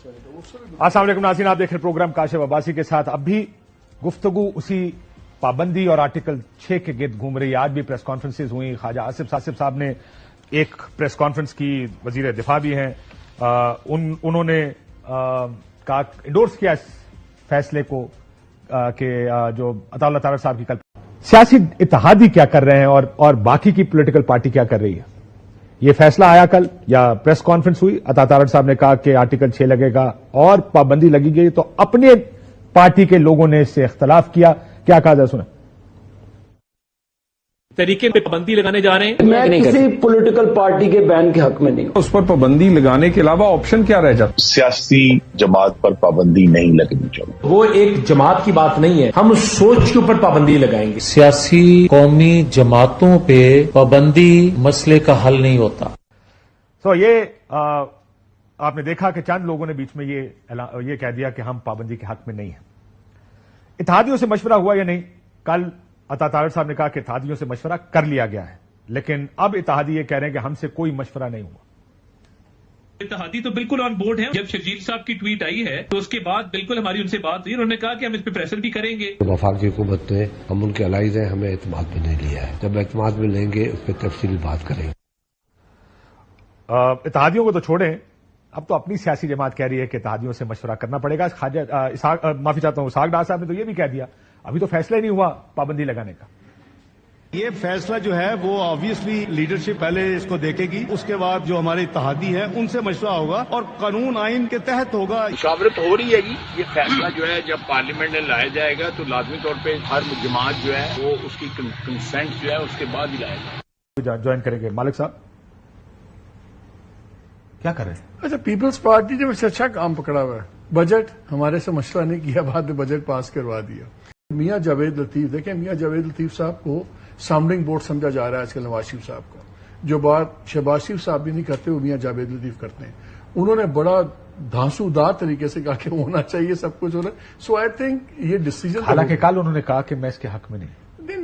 अस्सलाम वालेकुम नाज़रीन, आप देख रहे प्रोग्राम काशिफ अब्बासी के साथ। अब भी गुफ्तगू उसी पाबंदी और आर्टिकल 6 के गिर्द घूम रही है। आज भी प्रेस कॉन्फ्रेंसेज हुई। ख्वाजा आसिफ साहब ने एक प्रेस कॉन्फ्रेंस की, वजीर दिफा भी हैं, उन्होंने कहा, इंडोर्स किया इस फैसले को कि जो अताउल्लाह तारड़ साहब की कल सियासी इत्तेहादी क्या कर रहे हैं और बाकी की पॉलिटिकल पार्टी क्या कर रही है। ये फैसला आया कल या प्रेस कॉन्फ्रेंस हुई, तारड़ साहब ने कहा कि आर्टिकल 6 लगेगा और पाबंदी लगी गई, तो अपने पार्टी के लोगों ने इससे इख्तलाफ किया। क्या कहा जाए, सुना। तरीके में पाबंदी लगाने जा रहे हैं। मैं किसी पॉलिटिकल पार्टी के बैन के हक में नहीं हूं। उस पर पाबंदी लगाने के अलावा ऑप्शन क्या रह जाता? सियासी जमात पर पाबंदी नहीं लगनी चाहिए। वो एक जमात की बात नहीं है, हम सोच के ऊपर पाबंदी लगाएंगे। सियासी कौमी जमातों पे पाबंदी मसले का हल नहीं होता। तो ये आपने देखा कि चंद लोगों ने बीच में ये कह दिया कि हम पाबंदी के हक में नहीं हैं। इत्तेहादियों से मशवरा हुआ या नहीं? कल तारड़ साहब ने कहा कि इत्तेहादियों से मशवरा कर लिया गया है, लेकिन अब इत्तेहादी ये कह रहे हैं कि हमसे कोई मशवरा नहीं हुआ। इत्तेहादी तो बिल्कुल ऑन बोर्ड है। जब शर्जील साहब की ट्वीट आई है तो उसके बाद बिल्कुल हमारी उनसे बात हुई, उन्होंने कहा कि हम इस पे प्रेशर भी करेंगे। वफाकी हुकूमत ने, हम उनके अलाइज हैं, हमें एतमाद में नहीं लिया है। जब एतमाद में लेंगे उस पर तफसीली बात करेंगे। इत्तेहादियों को तो छोड़ें, अब तो अपनी सियासी जमात कह रही है कि इत्तेहादियों से मशवरा करना पड़ेगा। माफी चाहता हूं, इसहाक डार साहब ने तो ये भी कह दिया अभी तो फैसला ही नहीं हुआ पाबंदी लगाने का। ये फैसला जो है वो ऑब्वियसली लीडरशिप पहले इसको देखेगी, उसके बाद जो हमारे इत्तेहादी है उनसे मशवरा होगा और कानून आइन के तहत होगा। मुशावरत हो रही है जी। ये फैसला जो है जब पार्लियामेंट में लाया जाएगा तो लाजमी तौर पे हर जमात जो है वो उसकी कंसेंट जो है उसके बाद ही लाएगा। ज्वाइन करेंगे मालिक साहब, क्या कर रहे हैं? अच्छा, पीपल्स पार्टी ने वैसे अच्छा काम पकड़ा हुआ है। बजट हमारे से मशवरा नहीं किया, बाद में बजट पास करवा दिया। मियां जावेद लतीफ, देखें, मियां जावेद लतीफ साहब को साउंडिंग बोर्ड समझा जा रहा है आजकल नवाज शरीफ साहब का। जो बात शहबाज शरीफ साहब भी नहीं करते वो मियां जावेद लतीफ करते हैं। उन्होंने बड़ा धांसूदार तरीके से कहा कि होना चाहिए सब कुछ होना। सो आई थिंक ये डिसीजन, हालांकि कल उन्होंने कहा कि मैं इसके हक में नहीं,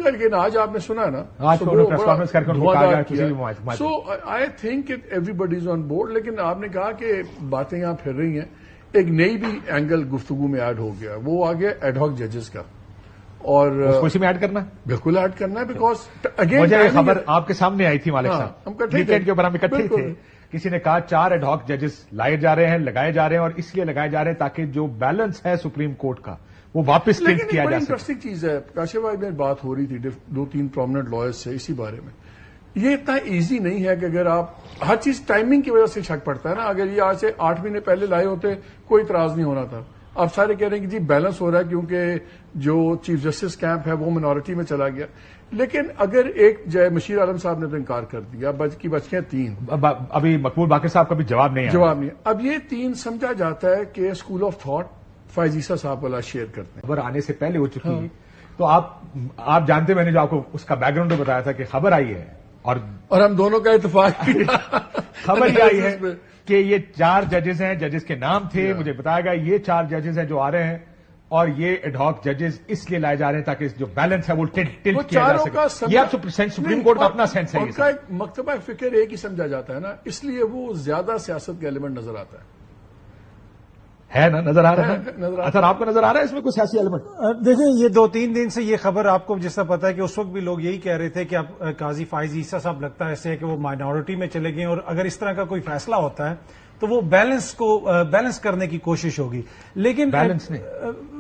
लेकिन आज आपने सुना ना, आज तो प्रेस कॉन्फ्रेंस करके उनको कहा गया। So I think everybody is on board. लेकिन आपने कहा कि बातें यहां फिर रही हैं, एक नई भी एंगल गुफ्तगू में ऐड हो गया, वो आ गया एडहॉक जजेस का। और उसको इसी में ऐड करना है, बिल्कुल ऐड करना है, बिकॉज अगेन मुझे खबर आपके सामने आई थी मालिक साहब, वीकेंड के ऊपर हम इकट्ठे थे। किसी ने कहा 4 एडहॉक जजेस लाए जा रहे हैं, लगाए जा रहे हैं, और इसलिए लगाए जा रहे हैं ताकि जो बैलेंस है सुप्रीम कोर्ट का वो वापस टिल्ट किया जा सके। इंटरेस्टिंग चीज है, काशिफ भाई में बात हो रही थी 2-3 प्रोमिनेंट लॉयर्स से इसी बारे में। ये इतना इजी नहीं है कि अगर आप हर चीज टाइमिंग की वजह से शक पड़ता है ना। अगर ये आज से 8 महीने पहले लाए होते कोई इतराज नहीं होना था। आप सारे कह रहे हैं कि जी बैलेंस हो रहा है क्योंकि जो चीफ जस्टिस कैंप है वो मिनॉरिटी में चला गया। लेकिन अगर एक मशीर आलम साहब ने तो इनकार कर दिया, बच गए 3। अभी मकबूल बाकर साहब का भी जवाब नहीं है। अब ये 3 समझा जाता है कि स्कूल ऑफ थॉट फैज ईसा साहब वाला शेयर करते हैं। खबर आने से पहले हो चुकी है, तो आप जानते, मैंने जो आपको उसका बैकग्राउंड बताया था कि खबर आई है और हम दोनों का इत्तेफाक खबर ये आई है कि ये 4 जजेस हैं, जजेस के नाम थे, मुझे बताया गया ये 4 जजेस हैं जो आ रहे हैं, और ये एडहॉक जजेस इसलिए लाए जा रहे हैं ताकि जो बैलेंस है वो टिल्ट किया जा सके। ये आप सुप्रीम कोर्ट का अपना सेंस है। उनका एक मकतबा फिक्र एक ही समझा जाता है ना, इसलिए वो ज्यादा सियासत का एलिमेंट नजर आता है ना, नजर आ रहा है। अच्छा, आपको नजर आ रहा है इसमें कोई सियासी एलिमेंट? देखिए, ये 2-3 दिन से ये खबर आपको जिस तरह पता है कि उस वक्त भी लोग यही कह रहे थे कि अब काजी फैज ईसा साहब लगता है ऐसे है कि वो माइनॉरिटी में चले गए, और अगर इस तरह का कोई फैसला होता है तो वो बैलेंस करने की कोशिश होगी। लेकिन बैलेंस नहीं,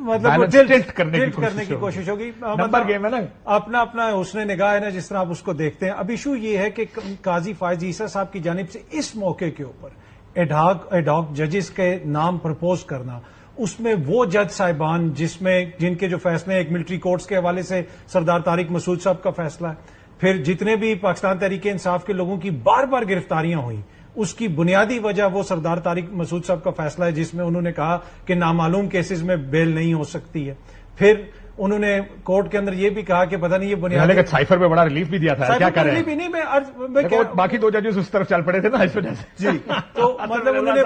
मतलब टिल्ट करने की कोशिश होगी। नंबर गेम है ना, अपना उसने निगाह है ना, जिस तरह आप उसको देखते हैं। अब इशू ये है कि काजी फैज ईसा साहब की जानिब से इस मौके के ऊपर एडहॉक जजेस के नाम प्रपोज करना, उसमें वो जज साहिबान जिनके जो फैसले एक मिलिट्री कोर्ट्स के हवाले से सरदार तारिक मसूद साहब का फैसला है, फिर जितने भी पाकिस्तान तहरीक इंसाफ के लोगों की बार बार गिरफ्तारियां हुई, उसकी बुनियादी वजह वो सरदार तारिक मसूद साहब का फैसला है जिसमें उन्होंने कहा कि नामालूम केसेस में बेल नहीं हो सकती है। फिर उन्होंने कोर्ट के अंदर ये भी कहा कि पता नहीं ये बुनियादी साइफर में बड़ा रिलीफ भी दिया था, क्या कर रहे हैं? रिलीफ भी नहीं, बाकी 2 जजेस उस तरफ चल पड़े थे ना इस वजह से। जी, तो मतलब उन्होंने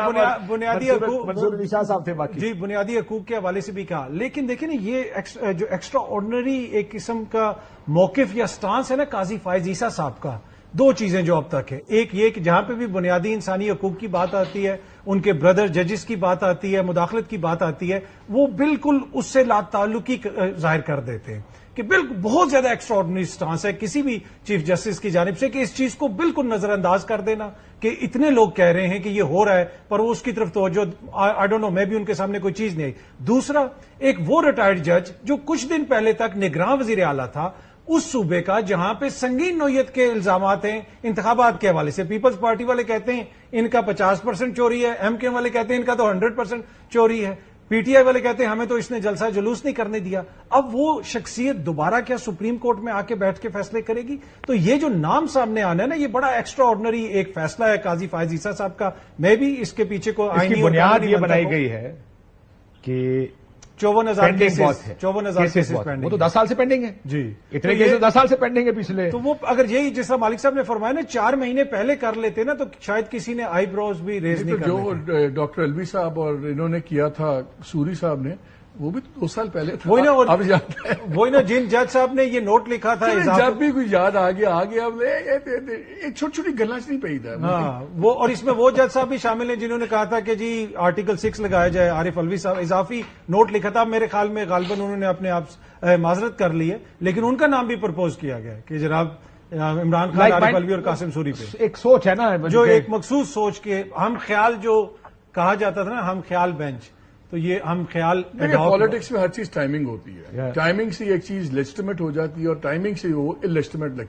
बुनियादी हकूक के हवाले से भी कहा। लेकिन देखिए ना, ये जो एक्स्ट्रा ऑर्डिनरी एक किस्म का मौकिफ या स्टांस है ना काजी फैज ईसा साहब का, 2 चीजें जो अब तक है। एक ये कि जहां पे भी बुनियादी इंसानी हकूक की बात आती है ان کے بردر ججز کی بات آتی ہے، مداخلت کی بات آتی ہے، وہ بالکل اس سے لا تعلقی ظاہر کر دیتے ہیں کہ بالکل بہت زیادہ ایکسٹرا آرڈنری سٹانس ہے کسی بھی چیف جسٹس کی جانب سے کہ اس چیز کو بالکل نظر انداز کر دینا کہ اتنے لوگ کہہ رہے ہیں کہ یہ ہو رہا ہے پر وہ اس کی طرف توجہ آئی ڈونٹ نو میں بھی ان کے سامنے کوئی چیز نہیں آئی۔ دوسرا، ایک وہ ریٹائرڈ جج جو کچھ دن پہلے تک نگراں وزیر اعلیٰ تھا اس صوبے کا جہاں پہ سنگین نوعیت کے الزامات ہیں انتخابات کے حوالے سے، پیپلز پارٹی والے کہتے ہیں ان کا 50% چوری ہے، ایم کے والے کہتے ہیں ان کا تو 100% چوری ہے، پی ٹی آئی والے کہتے ہیں ہمیں تو اس نے جلسہ جلوس نہیں کرنے دیا۔ اب وہ شخصیت دوبارہ کیا سپریم کورٹ میں آ کے بیٹھ کے فیصلے کرے گی؟ تو یہ جو نام سامنے آنا ہے نا، یہ بڑا ایکسٹرا آرڈنری ایک فیصلہ ہے قاضی فائز عیسیٰ صاحب کا۔ میں بھی اس کے پیچھے کو اس کی بنیاد یہ بنائی گئی ہے کہ 54,000 کیسز پینڈنگ، وہ تو 10 سال سے پینڈنگ ہے جی، اتنے کیسز 10 سال سے پینڈنگ ہے پچھلے۔ تو وہ اگر یہی جس طرح مالک صاحب نے فرمایا نا 4 مہینے پہلے کر لیتے نا تو شاید کسی نے آئی بروز بھی ریز نہیں کرتے۔ جو ڈاکٹر الوی صاحب اور انہوں نے کیا تھا سوری صاحب نے، وہ بھی 2 سال پہلے تھا۔ وہی نا جن جج صاحب نے یہ نوٹ لکھا تھا جب بھی کوئی یاد آ گیا چھوٹی چھوٹی گلا نہیں پئی تھا۔ ہاں، وہ اور اس میں وہ جج صاحب بھی شامل ہیں جنہوں نے کہا تھا کہ جی آرٹیکل 6 لگایا جائے۔ عارف الوی صاحب اضافی نوٹ لکھا تھا، میرے خیال میں غالباً انہوں نے اپنے آپ معذرت کر لی ہے، لیکن ان کا نام بھی پرپوز کیا گیا کہ جناب عمران خان، عارف الوی اور قاسم سوری پہ ایک سوچ ہے نا، جو ایک مخصوص سوچ کے ہم خیال جو کہا جاتا تھا نا، ہم خیال بینچ، تو یہ ہم خیال پالیٹکس میں ہر چیز ٹائمنگ ہوتی ہے، ٹائمنگ سے ایک چیز لیجٹیمیٹ ہو جاتی ہے اور ٹائمنگ سے وہ انلیجٹیمیٹ لگتی ہے۔